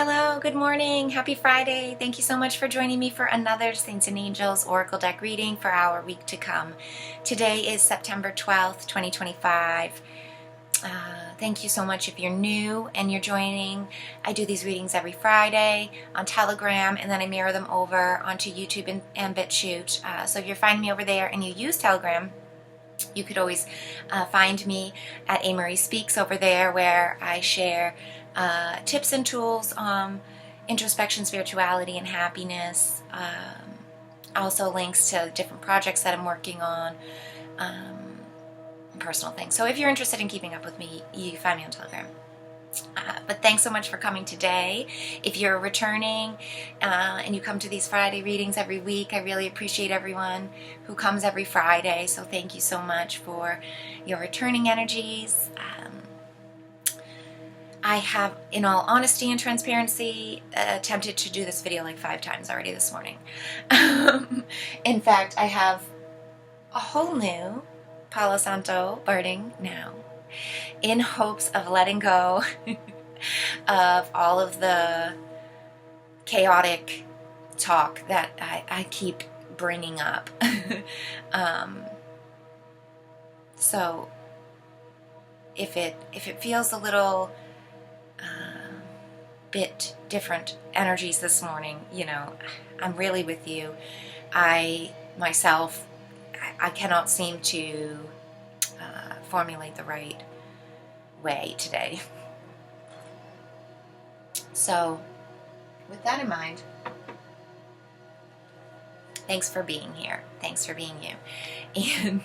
Hello, good morning, happy Friday. Thank you so much for joining me for another Saints and Angels Oracle deck reading for our week to come. Today is September 12th, 2025. Thank you so much if you're new and you're joining. I do these readings every Friday on Telegram, and then I mirror them over onto YouTube and BitChute. So if you're finding me over there and you use Telegram, you could always find me at A. Marie Speaks over there, where I share tips and tools on introspection, spirituality, and happiness. Also links to different projects that I'm working on, personal things. So if you're interested in keeping up with me, you find me on Telegram. But thanks so much for coming today. If you're returning and you come to these Friday readings every week, I really appreciate everyone who comes every Friday. So thank you so much for your returning energies. I have, in all honesty and transparency, attempted to do this video like 5 times already this morning. In fact, I have a whole new Palo Santo burning now, in hopes of letting go of all of the chaotic talk that I keep bringing up. So if it feels a little bit different energies this morning, you know, I'm really with you. I cannot seem to formulate the right way today. So with that in mind, thanks for being here. Thanks for being you. And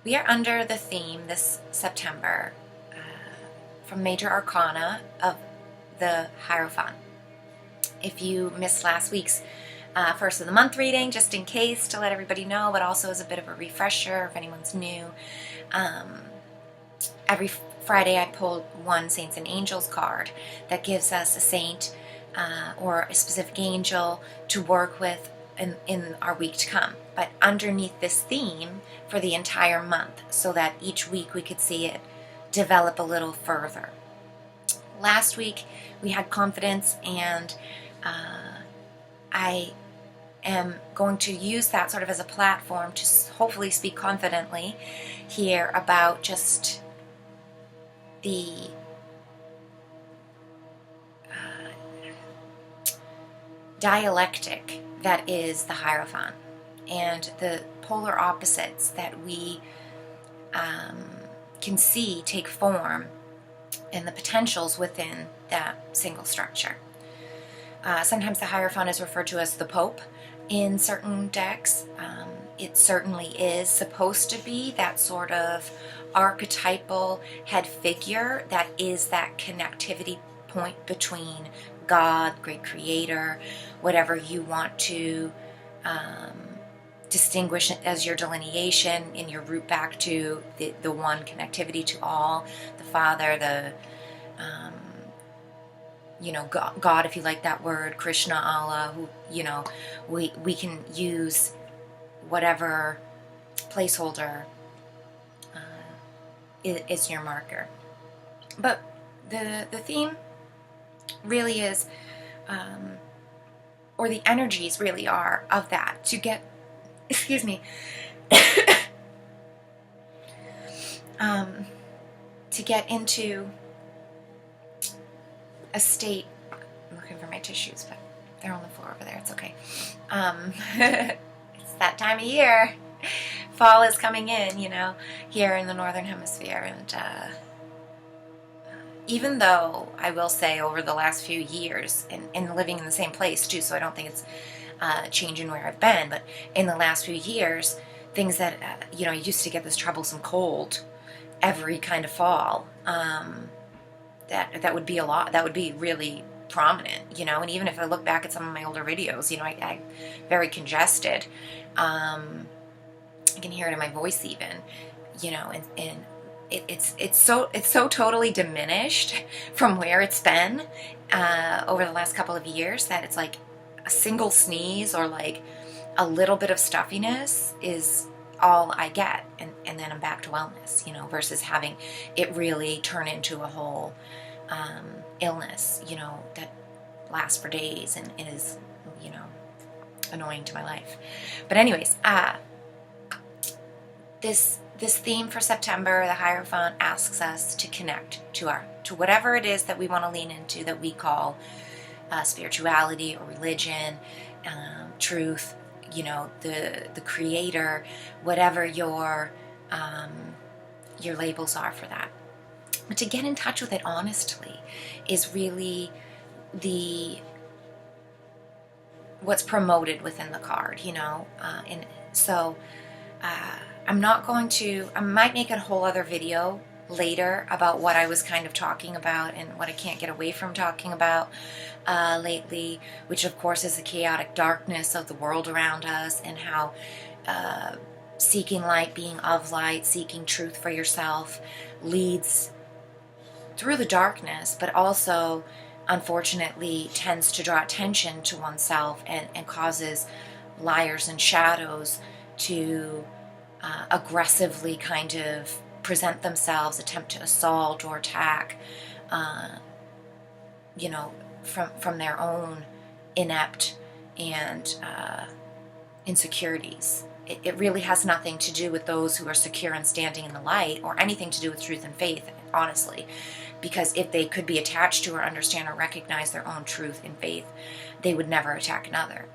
we are under the theme this September from Major Arcana of the Hierophant. If you missed last week's first of the month reading, just in case, to let everybody know, but also as a bit of a refresher if anyone's new. Every Friday I pull one Saints and Angels card that gives us a saint or a specific angel to work with in our week to come, but underneath this theme for the entire month, so that each week we could see it develop a little further. Last week we had confidence, and I am going to use that sort of as a platform to hopefully speak confidently here about just the dialectic that is the Hierophant, and the polar opposites that we can see take form, and the potentials within that single structure. Sometimes the Hierophant is referred to as the Pope in certain decks. It certainly is supposed to be that sort of archetypal head figure that is that connectivity point between God, great creator, whatever you want to distinguish as your delineation in your root back to the one connectivity to all, the Father, the God, if you like that word, Krishna, Allah, who, we can use whatever placeholder is your marker. But the theme really is, or the energies really are of that, to get, excuse me, to get into a state. I'm looking for my tissues, but they're on the floor over there. It's okay. It's that time of year. Fall is coming in, here in the Northern Hemisphere. And even though I will say over the last few years, and living in the same place too, so I don't think it's changing where I've been, but in the last few years, things that, I used to get this troublesome cold every kind of fall. That would be a lot. That would be really prominent, and even if I look back at some of my older videos, I very congested. I can hear it in my voice even, and it's so totally diminished from where it's been over the last couple of years, that it's like a single sneeze or like a little bit of stuffiness is all I get, and then I'm back to wellness, versus having it really turn into a whole illness, that lasts for days and is, annoying to my life. But anyways, this theme for September, the Hierophant asks us to connect to whatever it is that we want to lean into, that we call spirituality or religion, truth, the creator, whatever your labels are for that. But to get in touch with it honestly is really what's promoted within the card, and so I might make a whole other video later about what I was kind of talking about and what I can't get away from talking about lately, which of course is the chaotic darkness of the world around us, and how seeking light, being of light, seeking truth for yourself leads through the darkness, but also unfortunately tends to draw attention to oneself and causes liars and shadows to aggressively kind of present themselves, attempt to assault or attack, from their own inept and insecurities. It really has nothing to do with those who are secure and standing in the light, or anything to do with truth and faith, honestly. Because if they could be attached to or understand or recognize their own truth and faith, they would never attack another.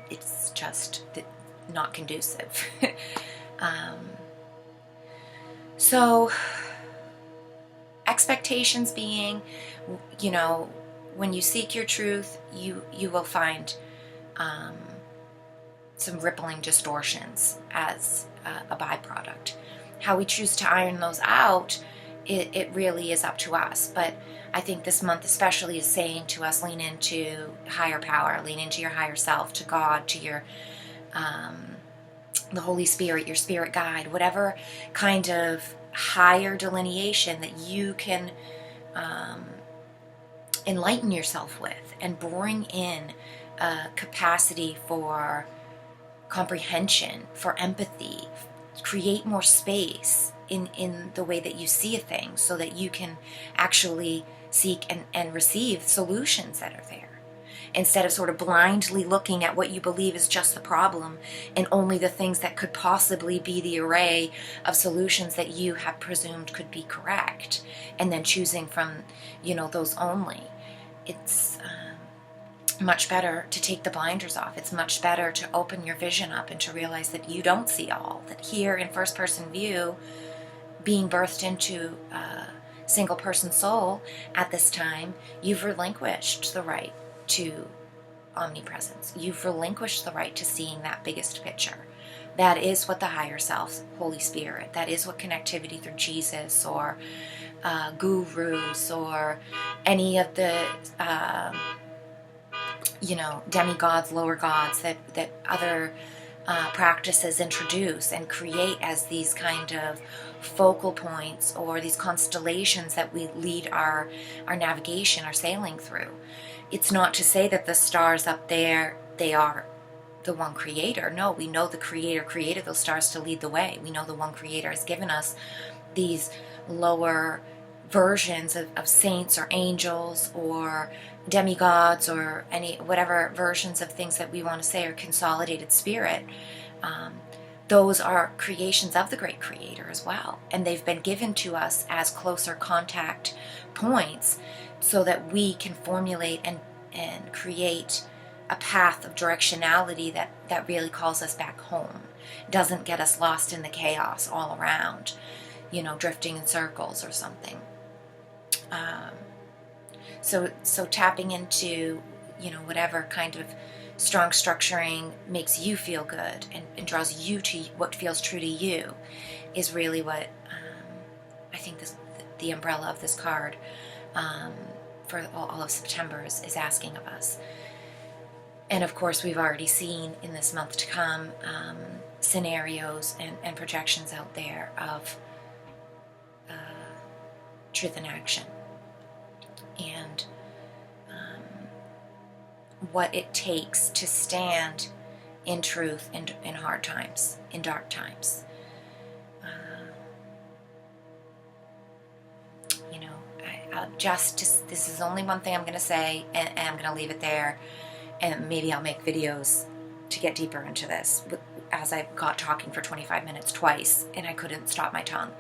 It's just not conducive. So expectations being, when you seek your truth, you will find some rippling distortions as a byproduct. How we choose to iron those out, it really is up to us. But I think this month especially is saying to us, lean into higher power, lean into your higher self, to God, to your the Holy Spirit, your spirit guide, whatever kind of higher delineation that you can enlighten yourself with, and bring in a capacity for comprehension, for empathy, create more space in the way that you see a thing, so that you can actually seek and receive solutions that are there, instead of sort of blindly looking at what you believe is just the problem, and only the things that could possibly be the array of solutions that you have presumed could be correct, and then choosing from, those only. It's much better to take the blinders off. It's much better to open your vision up and to realize that you don't see all, that here in first person view, being birthed into a single person soul at this time, you've relinquished the right to omnipresence. You've relinquished the right to seeing that biggest picture. That is what the higher self, Holy Spirit, that is what connectivity through Jesus or gurus or any of the demigods, lower gods that other practices introduce and create as these kind of focal points, or these constellations that we lead our navigation, our sailing through. It's not to say that the stars up there, they are the one creator. No, we know the creator created those stars to lead the way. We know the one creator has given us these lower versions of saints or angels or demigods, or whatever versions of things that we want to say, or consolidated spirit. Those are creations of the great creator as well, and they've been given to us as closer contact points, so that we can formulate and create a path of directionality that really calls us back home, doesn't get us lost in the chaos all around, drifting in circles or something. So tapping into, whatever kind of strong structuring makes you feel good and draws you to what feels true to you is really what I think the umbrella of this card for all of September is asking of us. And of course, we've already seen in this month to come scenarios and projections out there of truth in action, and what it takes to stand in truth, in hard times, in dark times. This is only one thing I'm going to say, and I'm going to leave it there, and maybe I'll make videos to get deeper into this, as I got talking for 25 minutes twice, and I couldn't stop my tongue.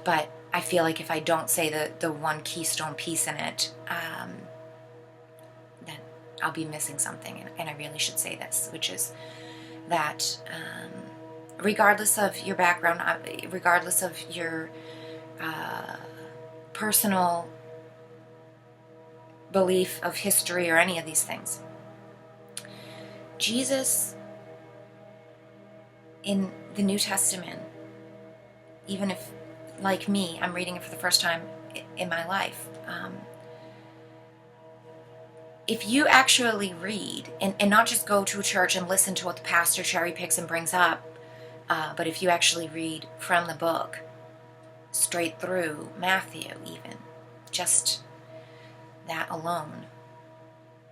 But I feel like if I don't say the one keystone piece in it, then I'll be missing something, and I really should say this, which is that regardless of your background, regardless of your personal belief of history or any of these things, Jesus in the New Testament, even if, like me, I'm reading it for the first time in my life, if you actually read, and not just go to a church and listen to what the pastor cherry picks and brings up, but if you actually read from the book, straight through Matthew even, just that alone,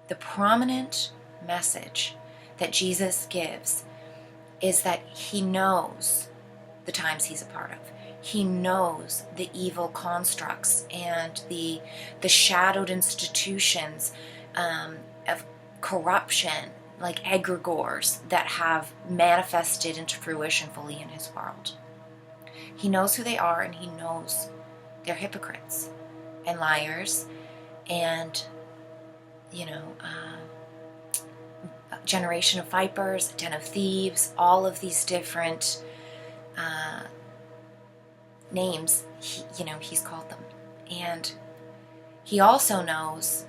the prominent message that Jesus gives is that he knows the times he's a part of. He knows the evil constructs and the shadowed institutions of corruption, like egregores, that have manifested into fruition fully in his world. He knows who they are, and he knows they're hypocrites and liars and, a generation of vipers, a den of thieves, all of these different names, he's called them. And he also knows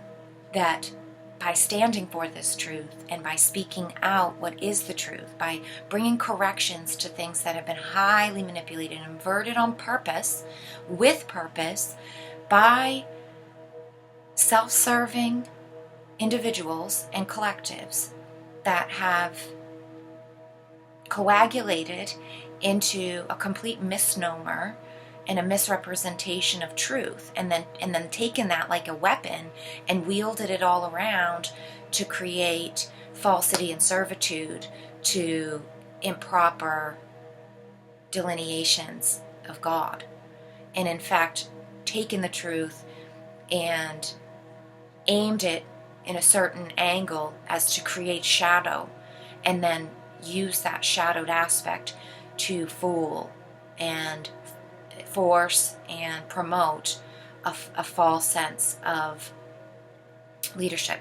that by standing for this truth and by speaking out what is the truth, by bringing corrections to things that have been highly manipulated and inverted on purpose, with purpose, by self-serving individuals and collectives that have coagulated into a complete misnomer and a misrepresentation of truth, and then taken that like a weapon and wielded it all around to create falsity and servitude, to improper delineations of God, and in fact taken the truth and aimed it in a certain angle as to create shadow, and then use that shadowed aspect to fool and force and promote a false sense of leadership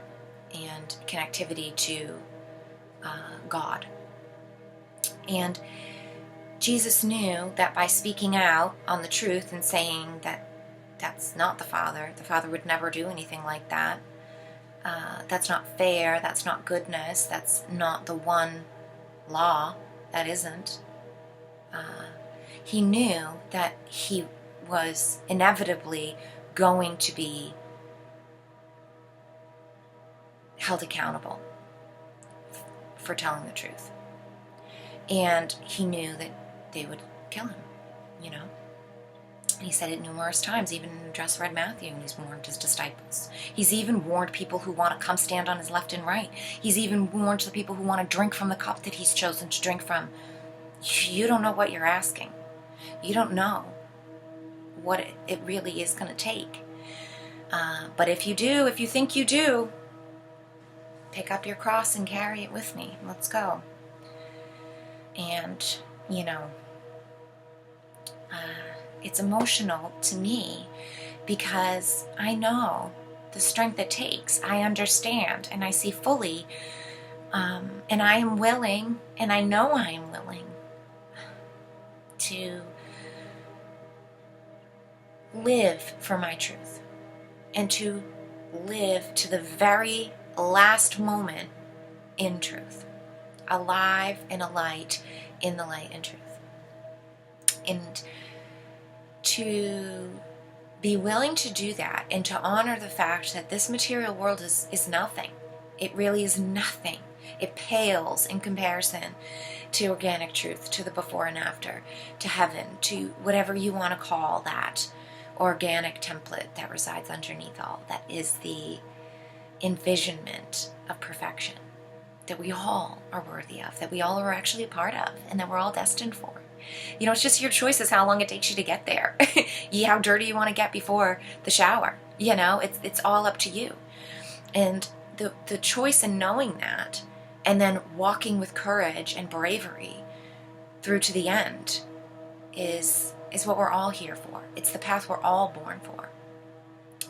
and connectivity to God. And Jesus knew that by speaking out on the truth and saying that that's not the Father would never do anything like that, that's not fair, that's not goodness, that's not the one law, that isn't. He knew that he was inevitably going to be held accountable for telling the truth. And he knew that they would kill him, And he said it numerous times, even in Just Read Matthew, and he's warned his disciples. He's even warned people who want to come stand on his left and right. He's even warned the people who want to drink from the cup that he's chosen to drink from. You don't know what you're asking. You don't know what it really is going to take. But if you do, if you think you do, pick up your cross and carry it with me. Let's go. And, it's emotional to me because I know the strength it takes. I understand and I see fully, and I am willing, and I know I am willing to live for my truth and to live to the very last moment in truth, alive and a light in the light and truth. And to be willing to do that and to honor the fact that this material world is nothing. It really is nothing. It pales in comparison to organic truth, to the before and after, to heaven, to whatever you want to call that organic template that resides underneath all. That is the envisionment of perfection. that we all are worthy of, that we all are actually a part of, and that we're all destined for. You know, it's just your choices how long it takes you to get there. How dirty you want to get before the shower. You know, it's all up to you. And the choice in knowing that, and then walking with courage and bravery through to the end, is what we're all here for. It's the path we're all born for.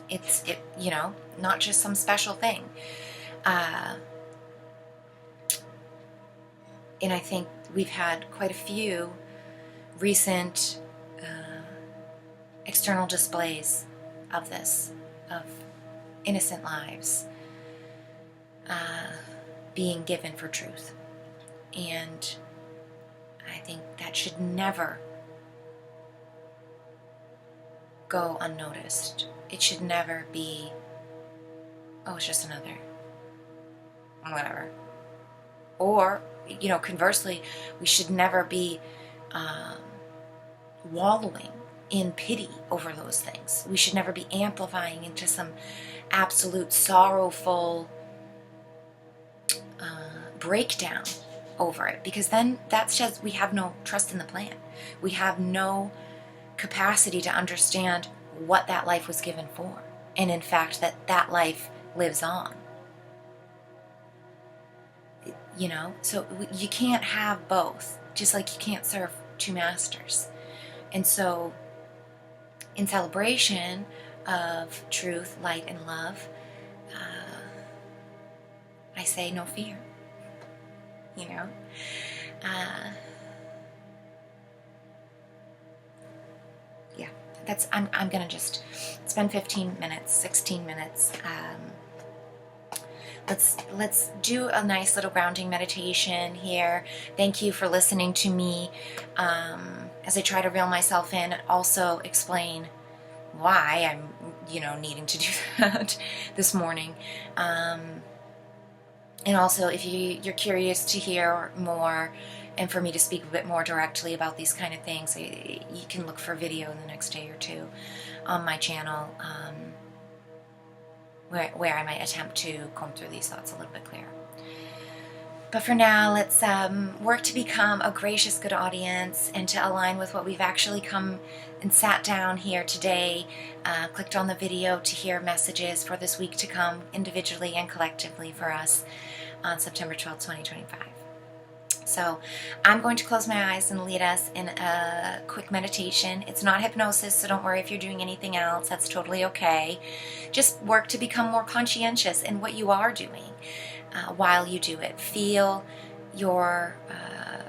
It's you know, not just some special thing. And I think we've had quite a few recent external displays of this, of innocent lives being given for truth. And I think that should never go unnoticed. It should never be, oh, it's just another whatever. Or, you know, conversely, we should never be wallowing in pity over those things. We should never be amplifying into some absolute sorrowful breakdown over it, because then that says we have no trust in the plan. We have no capacity to understand what that life was given for, and in fact that life lives on. You know, so you can't have both, just like you can't serve two masters. And so in celebration of truth, light, and love, I say no fear. You know, yeah, that's, I'm gonna just spend 15 minutes, 16 minutes. Let's do a nice little grounding meditation here. Thank you for listening to me as I try to reel myself in, and also explain why I'm, you know, needing to do that this morning. And also, if you're curious to hear more and for me to speak a bit more directly about these kind of things, you can look for a video in the next day or two on my channel where I might attempt to comb through these thoughts a little bit clearer. But for now, let's work to become a gracious, good audience and to align with what we've actually come and sat down here today, clicked on the video to hear messages for this week to come, individually and collectively for us on September 12th, 2025. So I'm going to close my eyes and lead us in a quick meditation. It's not hypnosis, so don't worry if you're doing anything else. That's totally okay. Just work to become more conscientious in what you are doing while you do it. Feel your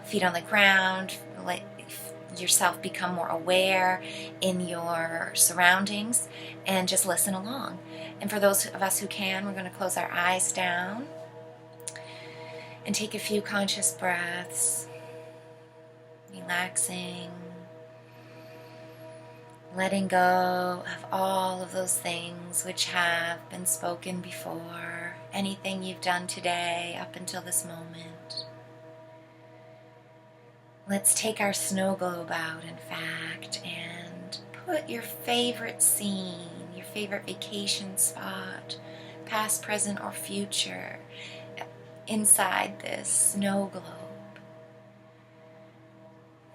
feet on the ground. Let yourself become more aware in your surroundings and just listen along. And for those of us who can, we're going to close our eyes down and take a few conscious breaths, relaxing, letting go of all of those things which have been spoken before, anything you've done today up until this moment. Let's take our snow globe out, in fact, and put your favorite scene, your favorite vacation spot, past, present, or future, inside this snow globe.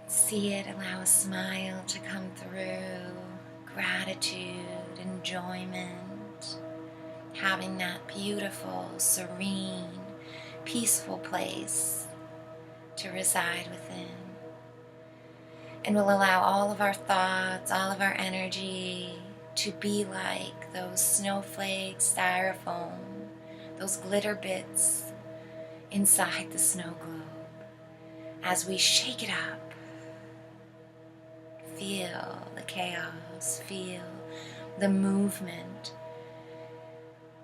See it, allow a smile to come through, gratitude, enjoyment, having that beautiful, serene, peaceful place to reside within. And we'll allow all of our thoughts, all of our energy to be like those snowflakes, styrofoam, those glitter bits inside the snow globe. As we shake it up, feel the chaos, feel the movement.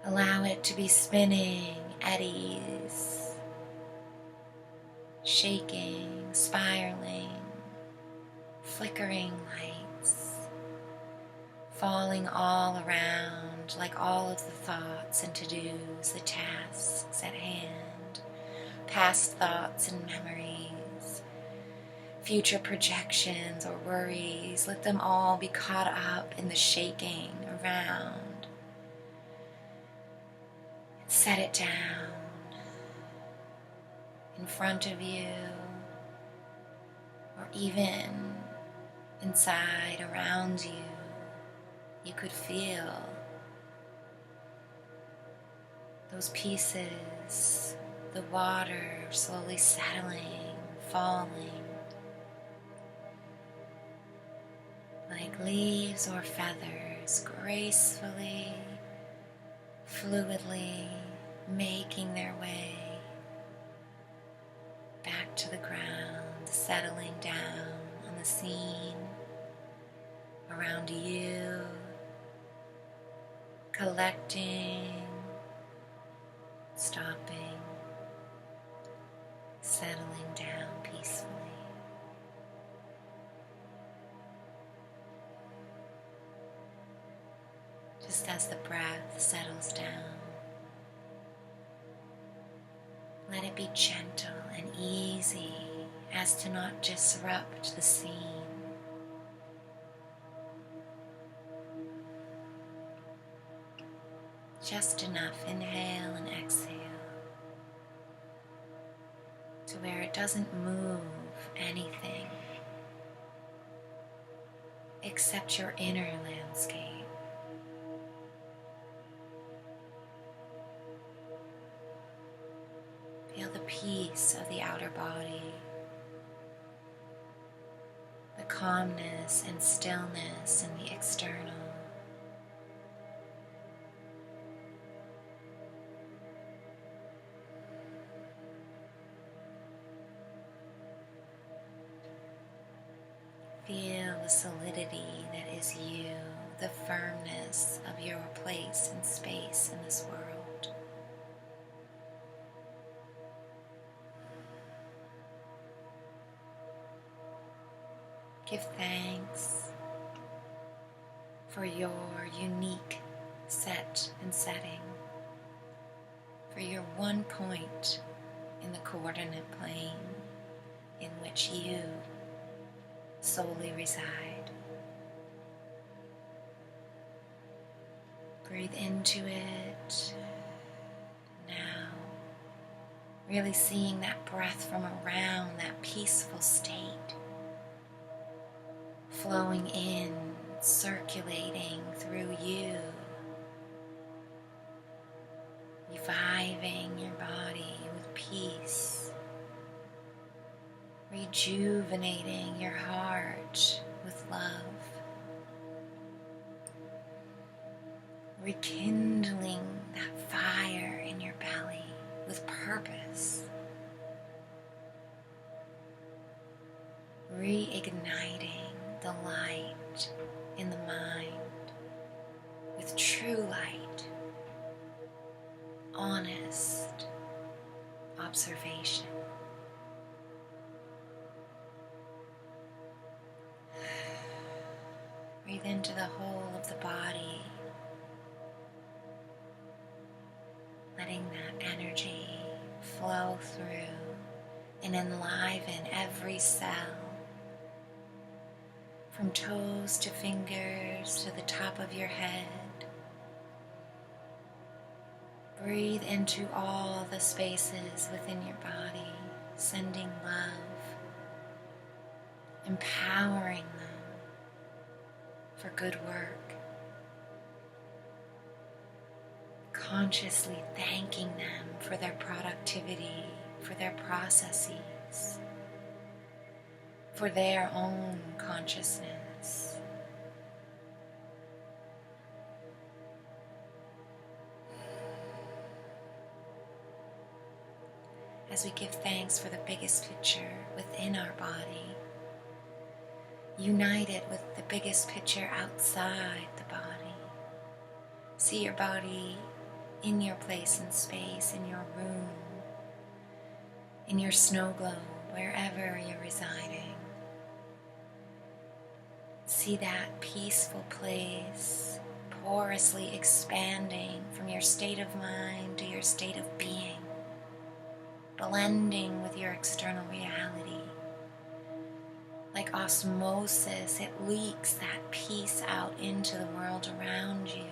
Allow it to be spinning, eddies, shaking, spiraling, flickering lights, falling all around like all of the thoughts and to-dos, the tasks at hand, past thoughts and memories, future projections or worries. Let them all be caught up in the shaking around. Set it down. in front of you, or even inside around you. You could feel those pieces, the water slowly settling, falling, like leaves or feathers, gracefully, fluidly making their way back to the ground, settling down on the scene around you, collecting, stopping, settling down peacefully. Just as the breath settles down, let it be gentle and easy as to not disrupt the scene. Just enough inhale and exhale to where it doesn't move anything except your inner landscape. Feel the peace of the outer body, the calmness and stillness in the external. Feel the solidity that is you, the firmness of your place and space in this world. Give thanks for your unique set and setting, for your one point in the coordinate plane in which you solely reside. Breathe into it now, really seeing that breath from around, that peaceful state, flowing in, circulating through you, reviving your body with peace, rejuvenating your heart with love, rekindling that fire in your belly with purpose, reigniting the light in the mind with true light, honest observation. Breathe into the whole of the body, letting that energy flow through and enliven every cell, from toes to fingers to the top of your head. Breathe into all the spaces within your body, sending love, empowering them for good work, consciously thanking them for their productivity, for their processes, for their own consciousness. As we give thanks for the biggest picture within our body, unite it with the biggest picture outside the body. See your body in your place and space, in your room, in your snow globe, wherever you're residing. See that peaceful place porously expanding from your state of mind to your state of being, blending with your external reality. Like osmosis, it leaks that peace out into the world around you,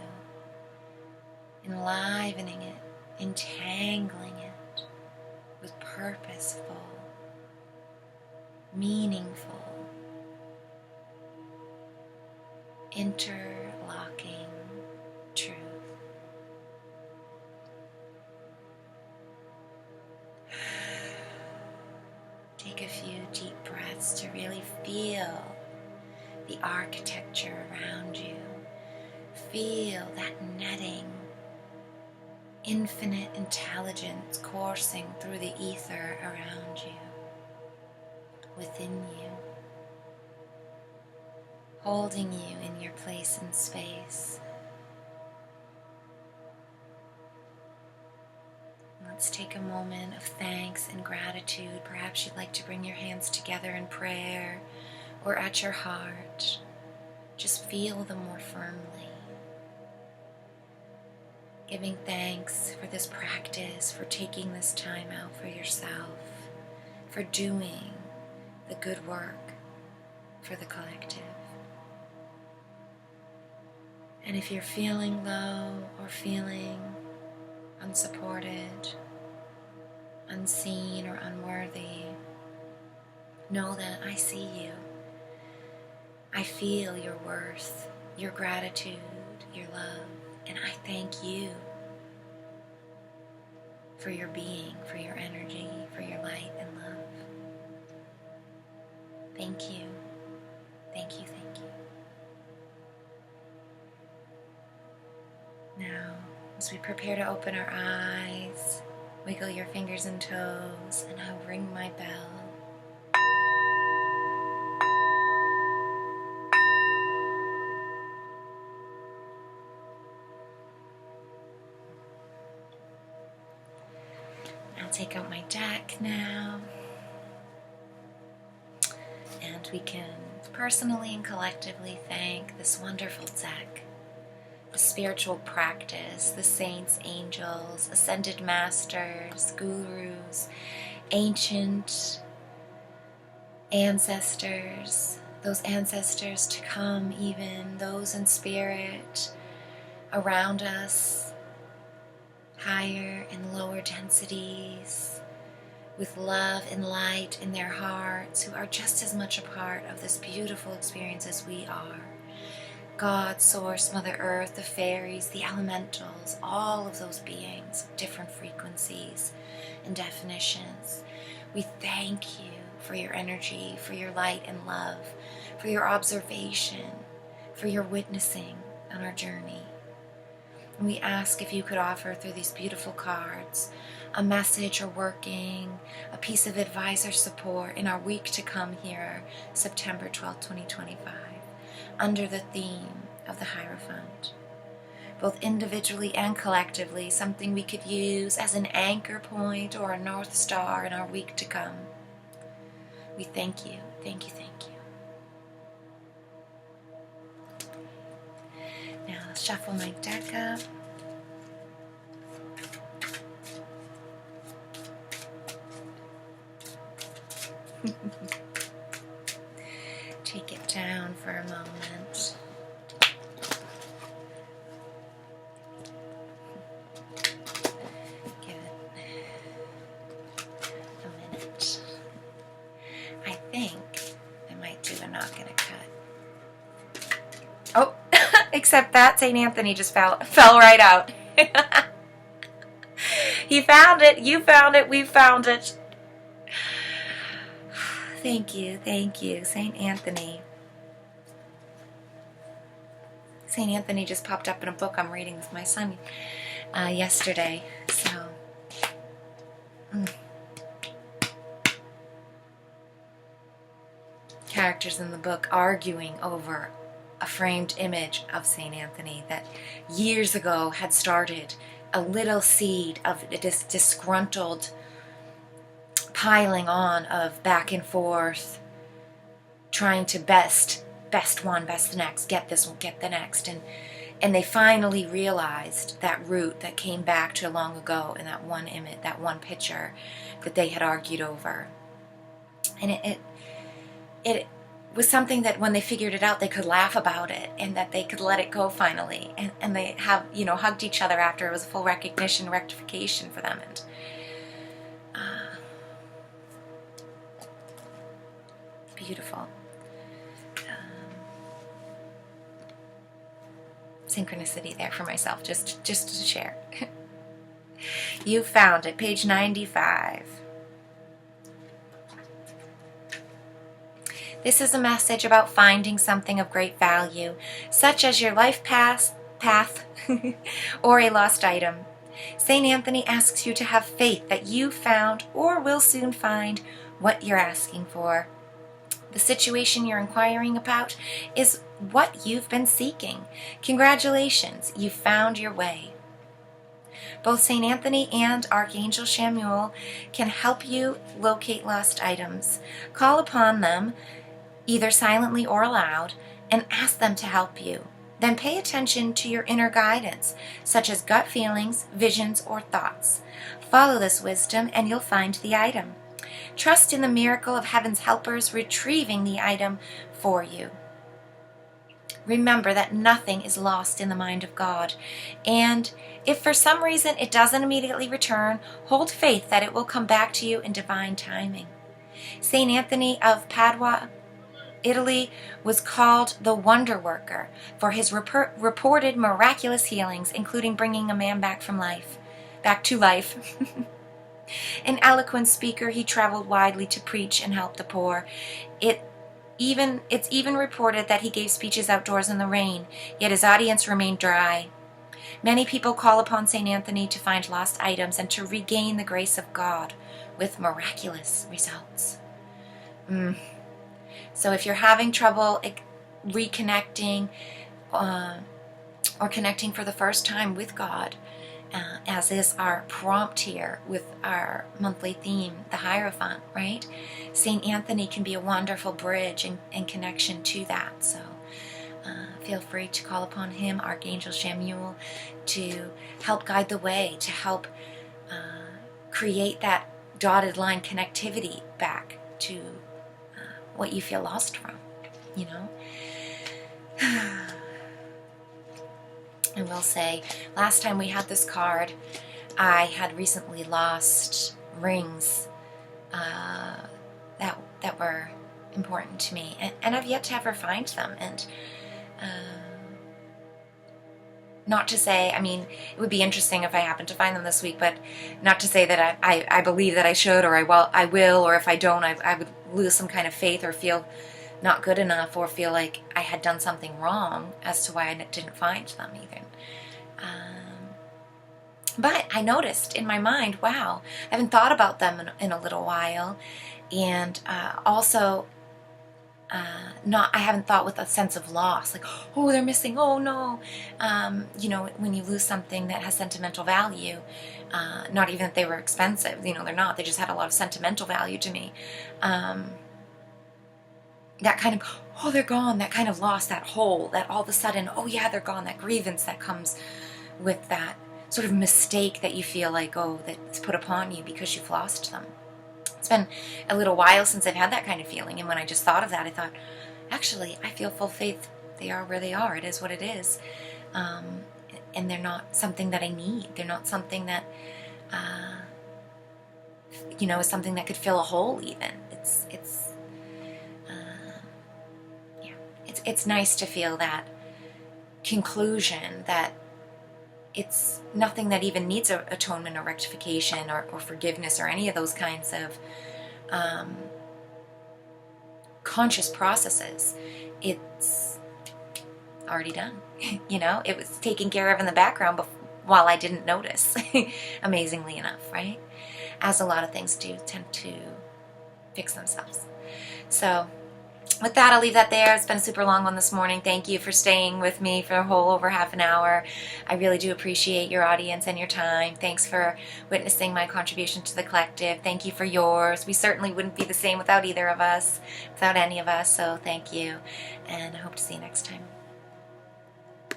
enlivening it, entangling it with purposeful, meaningful, interlocking truth. Take a few deep breaths to really feel the architecture around you. Feel that netting, infinite intelligence coursing through the ether around you, within you, holding you in your place in space. Let's take a moment of thanks and gratitude. Perhaps you'd like to bring your hands together in prayer or at your heart. Just feel them more firmly. Giving thanks for this practice, for taking this time out for yourself, for doing the good work for the collective. And if you're feeling low or feeling unsupported, unseen or unworthy, know that I see you. I feel your worth, your gratitude, your love, and I thank you for your being, for your energy, for your light and love. Thank you, thank you, thank you. Now, as we prepare to open our eyes, wiggle your fingers and toes, and I'll ring my bell. I'll take out my deck now, and we can personally and collectively thank this wonderful deck, the spiritual practice, the saints, angels, ascended masters, gurus, ancient ancestors, those ancestors to come, even those in spirit around us, higher and lower densities, with love and light in their hearts, who are just as much a part of this beautiful experience as we are. God, Source, Mother Earth, the fairies, the elementals, all of those beings of different frequencies and definitions. We thank you for your energy, for your light and love, for your observation, for your witnessing on our journey. And we ask if you could offer through these beautiful cards a message or working, a piece of advice or support in our week to come here, September 12th, 2025, under the theme of the Hierophant. Both individually and collectively, something we could use as an anchor point or a North Star in our week to come. We thank you, thank you, thank you. Now let's shuffle my deck up. Take it down for a moment. Give it a minute. I think I might do a not gonna cut. Oh, except that St. Anthony just fell right out. He found it, you found it, we found it. Thank you, St. Anthony. St. Anthony just popped up in a book I'm reading with my son yesterday. So, characters in the book arguing over a framed image of St. Anthony that years ago had started a little seed of this disgruntled piling on of back and forth, trying to best one, best the next, get this one, get the next, and they finally realized that root that came back to long ago in that one image, that one picture that they had argued over, and it was something that when they figured it out, they could laugh about it and that they could let it go finally, and they have hugged each other after. It was a full recognition, rectification for them, and beautiful. Synchronicity there for myself, just to share. You found it, page 95. This is a message about finding something of great value, such as your life path or a lost item. St. Anthony asks you to have faith that you found or will soon find what you're asking for. The situation you're inquiring about is what you've been seeking. Congratulations, you found your way. Both St. Anthony and Archangel Chamuel can help you locate lost items. Call upon them, either silently or aloud, and ask them to help you. Then pay attention to your inner guidance, such as gut feelings, visions, or thoughts. Follow this wisdom and you'll find the item. Trust in the miracle of heaven's helpers retrieving the item for you. Remember that nothing is lost in the mind of God, and if for some reason it doesn't immediately return, hold faith that it will come back to you in divine timing. St. Anthony of Padua, Italy, was called the Wonder Worker for his reported miraculous healings, including bringing a man back to life. An eloquent speaker, he traveled widely to preach and help the poor. It's even reported that he gave speeches outdoors in the rain, yet his audience remained dry. Many people call upon St. Anthony to find lost items and to regain the grace of God with miraculous results. So if you're having trouble reconnecting or connecting for the first time with God, as is our prompt here with our monthly theme, the Hierophant, right? St. Anthony can be a wonderful bridge and connection to that. So feel free to call upon him, Archangel Chamuel, to help guide the way, to help create that dotted line connectivity back to what you feel lost from, you know? I will say, last time we had this card, I had recently lost rings that were important to me, and I've yet to ever find them. And not to say, I mean, it would be interesting if I happened to find them this week, but not to say that I believe that I should, or I will, or if I don't, I would lose some kind of faith or feel not good enough, or feel like I had done something wrong as to why I didn't find them even. But I noticed in my mind, wow, I haven't thought about them in a little while, and also I haven't thought with a sense of loss, like, oh, they're missing, oh no. You know, when you lose something that has sentimental value, not even that they were expensive, you know, they're not, they just had a lot of sentimental value to me. That kind of, oh, they're gone, that kind of loss, that hole, that all of a sudden, oh yeah, they're gone, that grievance that comes with that sort of mistake that you feel like, oh, that's put upon you because you've lost them. It's been a little while since I've had that kind of feeling, and when I just thought of that, I thought, actually, I feel full faith. They are where they are. It is what it is. And they're not something that I need. They're not something that, you know, is something that could fill a hole even. It's nice to feel that conclusion that it's nothing that even needs atonement or rectification or forgiveness or any of those kinds of conscious processes. It's already done. You know, it was taken care of in the background while I didn't notice, amazingly enough, right? As a lot of things do tend to fix themselves. So with that, I'll leave that there. It's been a super long one this morning. Thank you for staying with me for a whole over half an hour. I really do appreciate your audience and your time. Thanks for witnessing my contribution to the collective. Thank you for yours. We certainly wouldn't be the same without either of us, without any of us. So thank you, and I hope to see you next time.